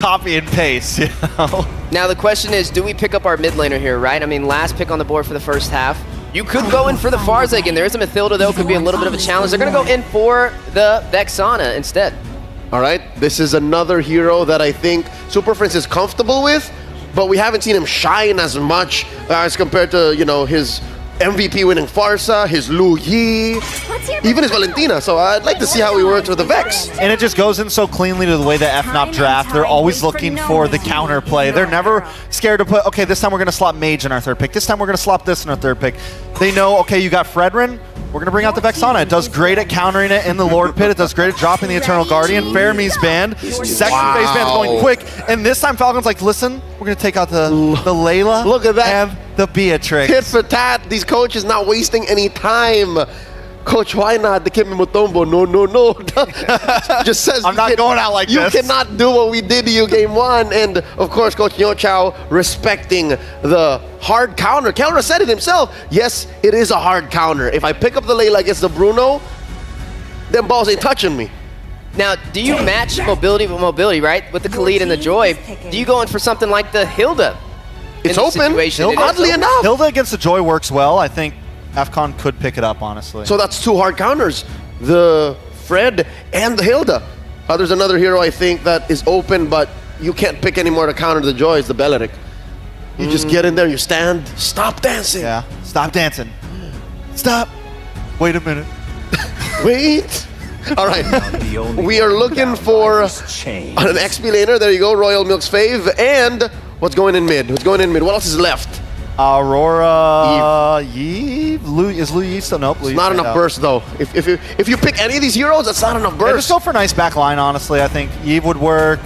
copy and paste, you know? Now the question is, do we pick up our mid laner here, right? I mean, last pick on the board for the first half. You could go in for the Farza again. There is a Mathilda, though, could be a little bit of a challenge. They're going to go in for the Vexana instead. All right, this is another hero that I think Super Prince is comfortable with, but we haven't seen him shine as much as compared to, you know, his MVP winning Farsa, his Lu Yi, even his Valentina. So I'd like to see how he works with the Vex. And it just goes in so cleanly to the way that FNOP draft. They're always looking for the counter play. They're never scared to put, okay, this time we're going to slot Mage in our third pick. This time we're going to slot this in our third pick. They know, okay, you got Fredrin. We're going to bring out the Vexana. It does great at countering it in the Lord Pit. It does great at dropping the Eternal Guardian. Fairme's banned. Second phase band's going quick. And this time Falcon's like, listen, we're going to take out the Layla. Look at that. And the Beatrix. Tit for tat. These coaches not wasting any time. Coach, why not? The Kimi Mutombo, no. Just says, I'm not going out like this. You cannot do what we did to you game one. And of course, Coach Nyochao respecting the hard counter. Counter said it himself. Yes, it is a hard counter. If I pick up the Layla against the Bruno, them balls ain't touching me. Now, do you match mobility with mobility, right? With the Khalid and the Joy, do you go in for something like the Hilda? It's open, oddly enough. Hilda against the Joy works well. I think FCON could pick it up, honestly. So that's two hard counters, the Fred and the Hilda. There's another hero I think that is open, but you can't pick anymore to counter the Joy, is the Beleric. You just get in there, you stand, stop dancing. Yeah, stop dancing. Stop. Wait a minute. Wait. All right, we are looking for an XP laner. There you go, Royal Milk's fave. And what's going in mid? What's going in mid? What else is left? Aurora, Eve? Is Lu Yi still? Nope. It's not enough burst though. If you pick any of these heroes, that's not enough burst. Yeah, just go for a nice back line, honestly. I think Eve would work.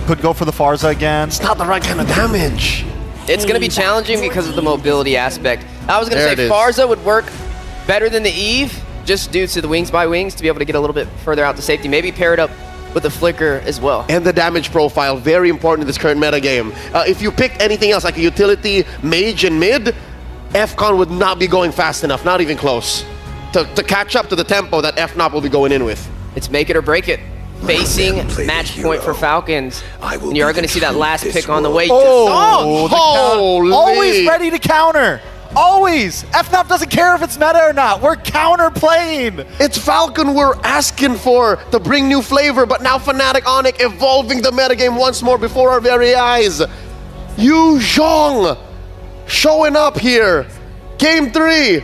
Could go for the Farza again. It's not the right kind of damage. It's going to be challenging because of the mobility aspect. I was going to say Farza would work better than the Eve, just due to the wings by wings to be able to get a little bit further out to safety. Maybe pair it up with the Flicker as well. And the damage profile, very important in this current meta game. If you pick anything else, like a utility, mage, and mid, FCON would not be going fast enough, not even close, to catch up to the tempo that FNOP will be going in with. It's make it or break it. Facing match point for Falcons. And you are going to see that last pick on the way. Holy! Always ready to counter. Always! FNOP doesn't care if it's meta or not. We're counter-playing. It's Falcon we're asking for to bring new flavor, but now Fnatic Onic evolving the metagame once more before our very eyes. Yu Zhong showing up here. Game 3.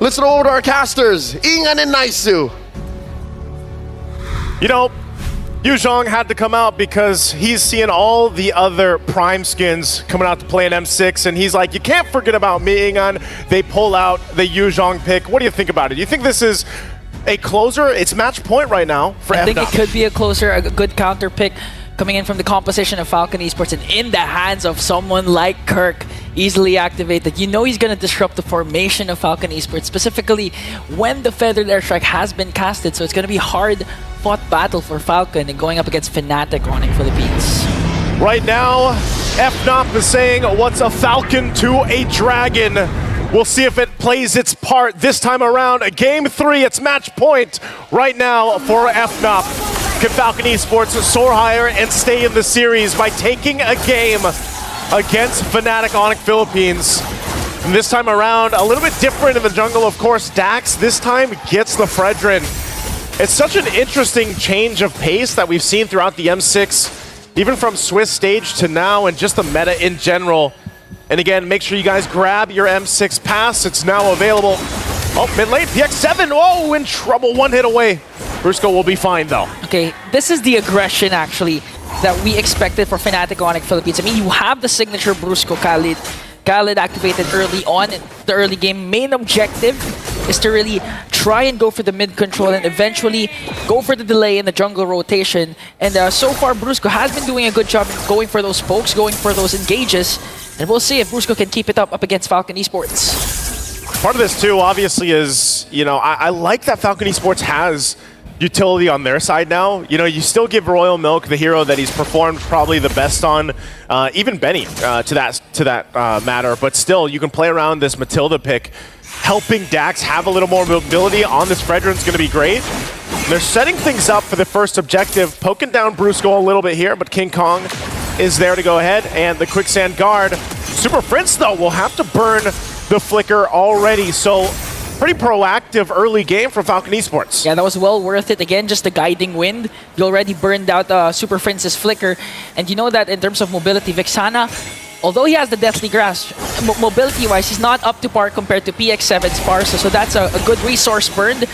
Let's throw over to our casters, Ingan and Naisu. You know, Yu Zhong had to come out because he's seeing all the other Prime skins coming out to play in M6, and he's like, you can't forget about me, Ingan. They pull out the Yu Zhong pick. What do you think about it? Do you think this is a closer? It's match point right now for FNOP. I think it could be a closer, a good counter pick coming in from the composition of Falcon Esports and in the hands of someone like Kirk, easily activated. You know he's going to disrupt the formation of Falcon Esports, specifically when the Feathered Airstrike has been casted, so it's going to be hard-fought battle for Falcon and going up against Fnatic Onic Philippines. Right now, FNOP is saying, what's a Falcon to a Dragon? We'll see if it plays its part this time around. Game 3, it's match point right now for FNOP. Can Falcon Esports soar higher and stay in the series by taking a game against Fnatic Onic Philippines? And this time around, a little bit different in the jungle, of course. Dax this time gets the Fredrin. It's such an interesting change of pace that we've seen throughout the M6, even from Swiss stage to now, and just the meta in general. And again, make sure you guys grab your M6 pass. It's now available. Oh, mid lane, PX7. Oh, in trouble. One hit away. Brusco will be fine, though. Okay, this is the aggression, actually, that we expected for Fnatic Onic Philippines. I mean, you have the signature Brusco Khalid. Khalid activated early on in the early game. Main objective is to really try and go for the mid control and eventually go for the delay in the jungle rotation. And so far, Brusco has been doing a good job going for those pokes, going for those engages. And we'll see if Brusco can keep it up against Falcon Esports. Part of this, too, obviously, is, you know, I like that Falcon Esports has utility on their side now. You know, you still give Royal Milk the hero that he's performed probably the best on, even Benny to that matter, but still you can play around this Matilda pick. Helping Dax have a little more mobility on this Fredrin's going to be great. They're setting things up for the first objective, poking down Brusco a little bit here, but King Kong is there to go ahead, and the Quicksand Guard. Super Prince, though, will have to burn the Flicker already, so pretty proactive early game from Falcon Esports. Yeah, that was well worth it. Again, just the guiding wind. You already burned out Super Prince's Flicker, and you know that in terms of mobility, Vexana, although he has the Deathly Grasp, mobility-wise, he's not up to par compared to PX7's Sparsa, so that's a good resource burned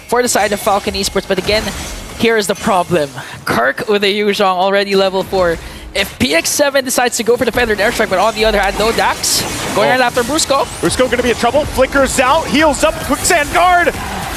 for the side of Falcon Esports. But again, here is the problem. Kirk with a Yuzhong already level 4. If PX7 decides to go for the Feathered Airstrike, but on the other hand, no Dax, going right after Brusco. Brusco gonna be in trouble, flickers out, heals up, Quicksand Guard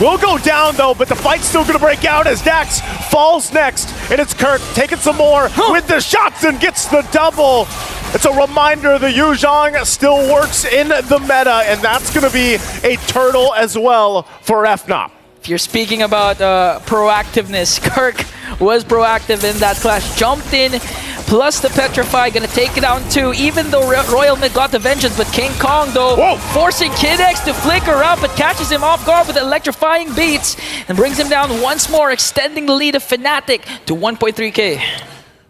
will go down though, but the fight's still gonna break out as Dax falls next, and it's Kirk taking some more with the shots and gets the double. It's a reminder the Yuzhong still works in the meta, and that's gonna be a turtle as well for FNOP. If you're speaking about proactiveness, Kirk was proactive in that clash. Jumped in, plus the Petrify, gonna take it down too, even though Royal Mid got the Vengeance. But King Kong, though, forcing Kid X to flicker up, but catches him off guard with electrifying beats and brings him down once more, extending the lead of Fnatic to 1.3k.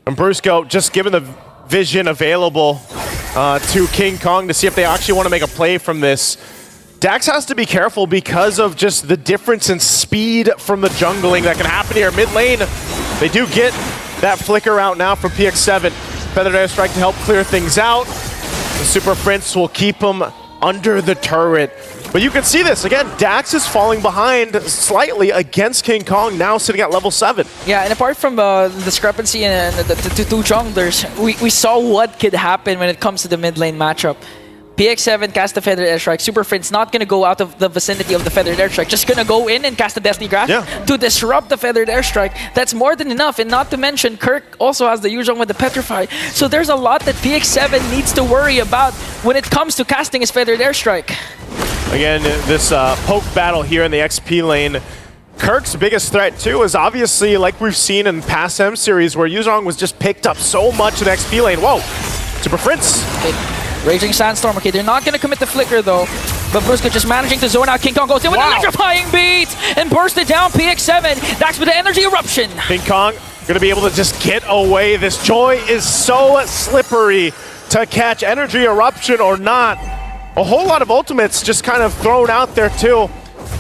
And Brusco just given the vision available to King Kong to see if they actually want to make a play from this. Dax has to be careful because of just the difference in speed from the jungling that can happen here. Mid lane, they do get that flicker out now from PX7. Feathered Airstrike to help clear things out. The Super Prince will keep him under the turret. But you can see this, again, Dax is falling behind slightly against King Kong, now sitting at level 7. Yeah, and apart from the discrepancy in the two junglers, we saw what could happen when it comes to the mid lane matchup. PX7 cast the Feathered Airstrike. Super Prince not going to go out of the vicinity of the Feathered Airstrike. Just going to go in and cast the Deathly Grasp to disrupt the Feathered Airstrike. That's more than enough. And not to mention, Kirk also has the Yuzhong with the Petrify. So there's a lot that PX7 needs to worry about when it comes to casting his Feathered Airstrike. Again, this poke battle here in the XP lane. Kirk's biggest threat, too, is obviously, like we've seen in past M series, where Yuzhong was just picked up so much in the XP lane. Whoa! Super Prince! Okay. Raging Sandstorm. Okay, they're not going to commit the flicker, though. But Brusco just managing to zone out. King Kong goes in with an electrifying beat and burst it down. PX7. Dax with the energy eruption. King Kong going to be able to just get away. This Joy is so slippery to catch. Energy eruption or not. A whole lot of ultimates just kind of thrown out there, too.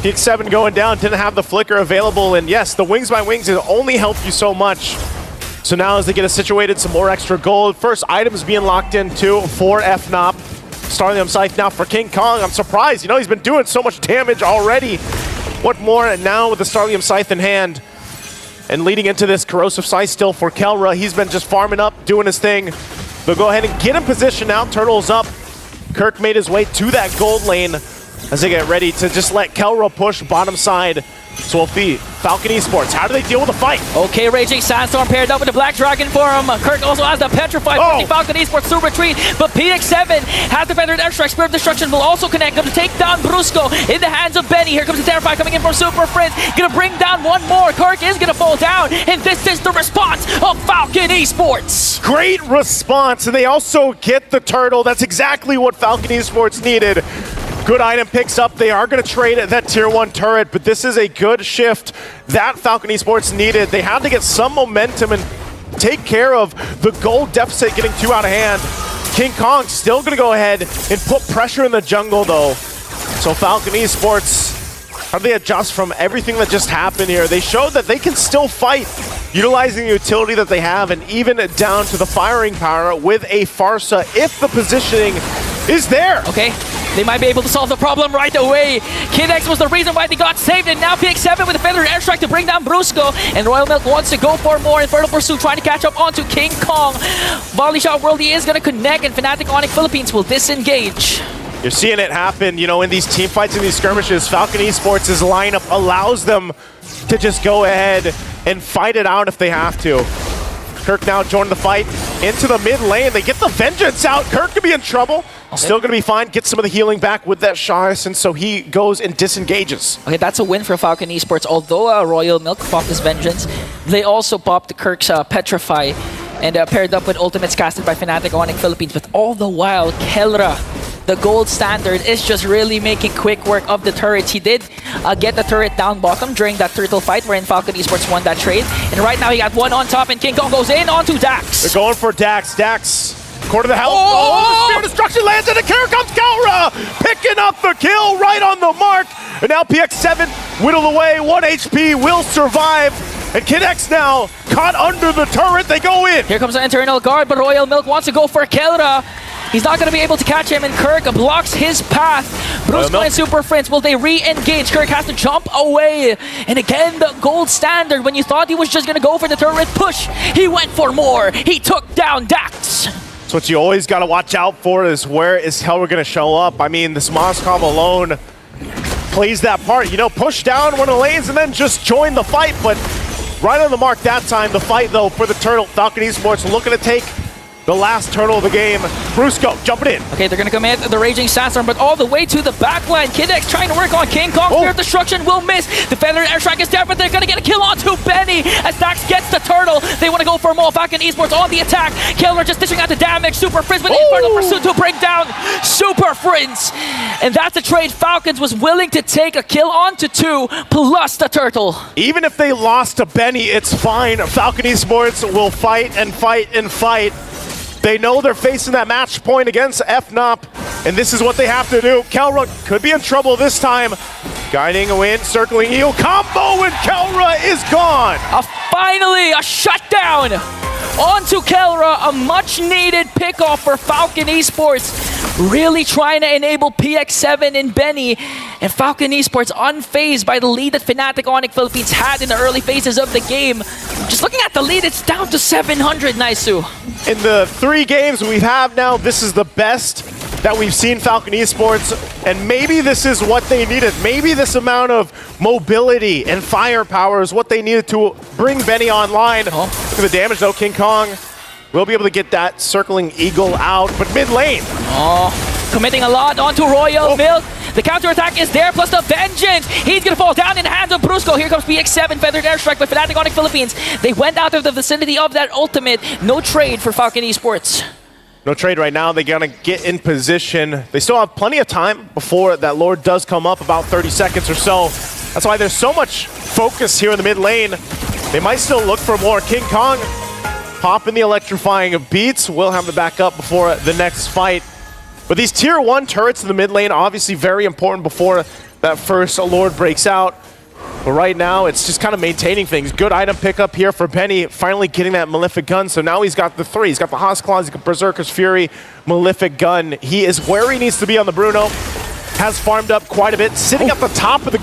PX7 going down. Didn't have the flicker available. And yes, the Wings by Wings has only helped you so much. So now as they get us situated, some more extra gold. First items being locked in too for FNOP. Starlium Scythe now for King Kong. I'm surprised, you know, he's been doing so much damage already. What more? And now with the Starlium Scythe in hand and leading into this Corrosive Scythe still for Kelra. He's been just farming up, doing his thing. They'll go ahead and get in position now. Turtle's up. Kirk made his way to that gold lane as they get ready to just let Kelra push bottom side. So we'll see Falcon Esports. How do they deal with the fight? Okay, Raging Sandstorm paired up with the Black Dragon for him. Kirk also has the Petrify, forcing Falcon Esports to retreat. But PX7 has the Feathered Airstrike. Spirit of Destruction will also connect. Going to take down Brusco in the hands of Benny. Here comes the Terrify coming in from Super Prince. Going to bring down one more. Kirk is going to fall down. And this is the response of Falcon Esports. Great response. And they also get the turtle. That's exactly what Falcon Esports needed. Good item picks up. They are going to trade that tier 1 turret, but this is a good shift that Falcon Esports needed. They had to get some momentum and take care of the gold deficit getting too out of hand. King Kong still going to go ahead and put pressure in the jungle, though. So Falcon Esports, how do they adjust from everything that just happened here? They showed that they can still fight, utilizing the utility that they have, and even down to the firing power with a Farsa if the positioning is there. Okay. They might be able to solve the problem right away. Kid X was the reason why they got saved, and now PX7 with a Feathered Airstrike to bring down Brusco. And Royal Milk wants to go for more. Infernal Pursuit trying to catch up onto King Kong. Volley Shot Worldy is going to connect, and Fnatic Onic Philippines will disengage. You're seeing it happen, you know, in these team fights and these skirmishes. Falcon Esports' lineup allows them to just go ahead and fight it out if they have to. Kirk now joined the fight into the mid lane. They get the Vengeance out. Kirk could be in trouble. Still going to be fine. Get some of the healing back with that Shires, and so he goes and disengages. Okay, that's a win for Falcon Esports. Although Royal Milk popped his Vengeance, they also popped Kirk's Petrify and paired up with ultimates casted by Fnatic Onic Philippines. But all the while, Kelra the gold standard is just really making quick work of the turrets. He did get the turret down bottom during that turtle fight wherein Falcon Esports won that trade. And right now he got one on top and King Kong goes in onto Dax. They're going for Dax. Dax, quarter the health. Oh, the Spear Destruction lands and here comes Kalra, picking up the kill right on the mark. And now PX7 whittled away, 1 HP, will survive. And Kid X now caught under the turret, they go in. Here comes an internal guard, but Royal Milk wants to go for Kelra. He's not going to be able to catch him, and Kirk blocks his path. Brusco and Super Prince, will they re-engage? Kirk has to jump away. And again, the gold standard. When you thought he was just going to go for the turret push, he went for more. He took down Dax. So what you always got to watch out for is where is Kelra going to show up. I mean, this Moskov alone plays that part. You know, push down one of the lanes and then just join the fight. But right on the mark that time, the fight though for the turtle. Falcon Esports looking to take the last turtle of the game. Brusco jumping in. Okay, they're going to commit the Raging Sandstorm, but all the way to the back line. Kid X trying to work on King Kong. Spear of Destruction will miss. The Feathered Airstrike is there, but they're going to get a kill onto Benny as Dax gets the turtle. They want to go for more. Falcon Esports on the attack. Killer just dishing out the damage. Super Frizz with Infernal Pursuit to bring down Super Frizz. And that's a trade Falcons was willing to take a kill onto 2 plus the turtle. Even if they lost to Benny, it's fine. Falcon Esports will fight and fight and fight. They know they're facing that match point against FNOP, and this is what they have to do. Kelra could be in trouble this time. Guiding a win, circling heel combo, and Kelra is gone. Finally, a shutdown onto Kelra, a much-needed pickoff for Falcon Esports. Really trying to enable PX7 and Benny, and Falcon Esports unfazed by the lead that Fnatic Onic Philippines had in the early phases of the game. Just looking at the lead, it's down to 700, Naisu. In the 3 games we have now, this is the best that we've seen Falcon Esports, and maybe this is what they needed. Maybe this amount of mobility and firepower is what they needed to bring Benny online. Look at the damage though, King Kong will be able to get that circling eagle out, but mid lane. Committing a lot onto Royal Milk. The counterattack is there, plus the Vengeance. He's going to fall down in the hands of Brusco. Here comes PX7, Feathered Airstrike by Fnatic Onic Philippines. They went out of the vicinity of that ultimate. No trade for Falcon Esports. No trade right now. They're going to get in position. They still have plenty of time before that Lord does come up, about 30 seconds or so. That's why there's so much focus here in the mid lane. They might still look for more. King Kong popping the electrifying beats. We'll have the backup before the next fight. But these tier 1 turrets in the mid lane, obviously very important before that first Lord breaks out. But right now, it's just kind of maintaining things. Good item pickup here for Benny, finally getting that Malefic Gun. So now he's got the 3. He's got the Haas Claws, he's got Berserker's Fury, Malefic Gun. He is where he needs to be on the Bruno. Has farmed up quite a bit, sitting at the top of the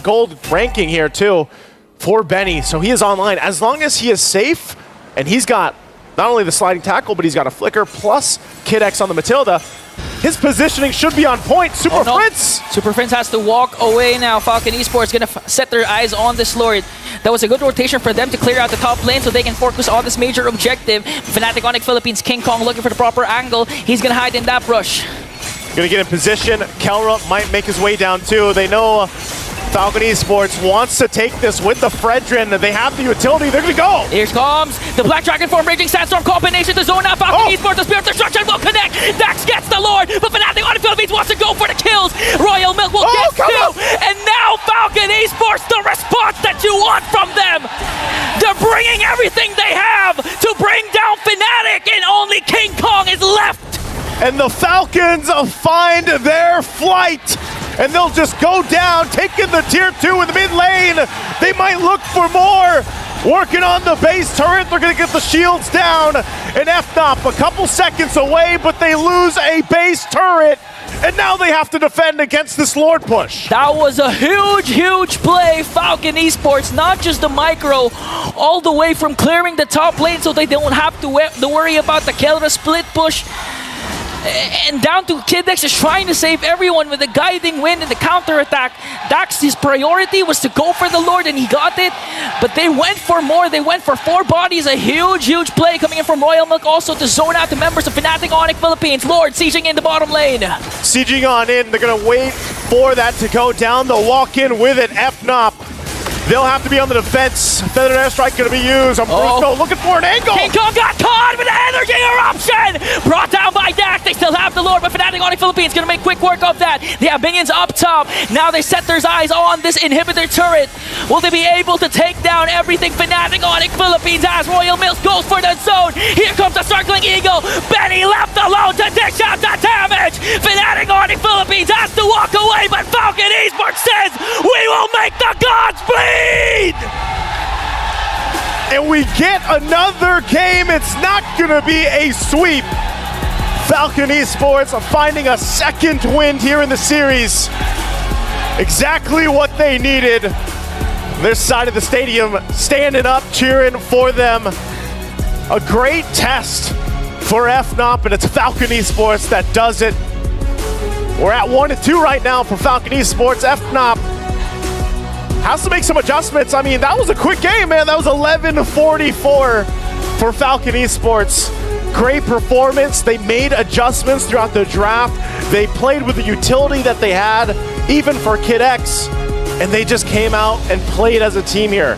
gold ranking here too for Benny. So he is online. As long as he is safe, and he's got not only the sliding tackle, but he's got a flicker plus Kid X on the Matilda. His positioning should be on point. Super Prince! Super Prince has to walk away now. Falcon Esports going to set their eyes on this Lord. That was a good rotation for them to clear out the top lane so they can focus on this major objective. Fnatic Onic Philippines, King Kong looking for the proper angle. He's going to hide in that brush. Going to get in position. Kelra might make his way down too. They know Falcon Esports wants to take this with the Fredrin. They have the utility. They're going to go. Here comes the Black Dragon Form Raging Sandstorm combination to zone out. Falcon Esports, the Spirit Destruction will connect. Dax gets the Lord, but Fnatic Onic Philippines wants to go for the kills. Royal Milk will get 2. And now Falcon Esports, the response that you want from them. They're bringing everything they have to bring down Fnatic, and only King Kong is left. And the Falcons find their flight. And they'll just go down, taking the tier 2 in the mid lane. They might look for more. Working on the base turret, they're gonna get the shields down. And FNOP a couple seconds away, but they lose a base turret. And now they have to defend against this Lord push. That was a huge, huge play. Falcon Esports, not just the micro, all the way from clearing the top lane so they don't have to worry about the Kelra split push. And down to Kid X is trying to save everyone with the guiding wind and the counterattack. Dax, his priority was to go for the Lord, and he got it. But they went for more. They went for 4 bodies. A huge, huge play coming in from Royal Milk also to zone out the members of Fnatic Onic Philippines. Lord sieging in the bottom lane. Sieging on in. They're going to wait for that to go down. They'll walk in with it. FNOP. They'll have to be on the defense. Feathered Airstrike going to be used. Brusco looking for an angle. King Kong got caught with an energy eruption. Brought down by Dax. They still have the Lord, but Fnatic Onic Philippines gonna make quick work of that. They have minions up top. Now they set their eyes on this inhibitor turret. Will they be able to take down everything Fnatic Onic Philippines has? Royal Mills goes for the zone. Here comes the circling eagle. Benny left alone to dish out the damage. Fnatic Onic Philippines has to walk away, but Falcon Esports says, we will make the gods bleed! And we get another game. It's not gonna be a sweep. Falcon Esports finding a second win here in the series. Exactly what they needed. This side of the stadium standing up, cheering for them. A great test for FNOP, and it's Falcon Esports that does it. We're at 1-2 right now for Falcon Esports. FNOP has to make some adjustments. I mean, that was a quick game, man. That was 11-44 for Falcon Esports. Great performance. They made adjustments throughout the draft. They played with the utility that they had, even for Kid X, and they just came out and played as a team here.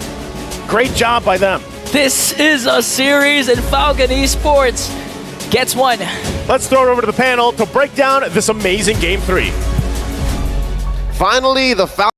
Great job by them. This is a series, and Falcon Esports gets one. Let's throw it over to the panel to break down this amazing Game 3. Finally, the Falcon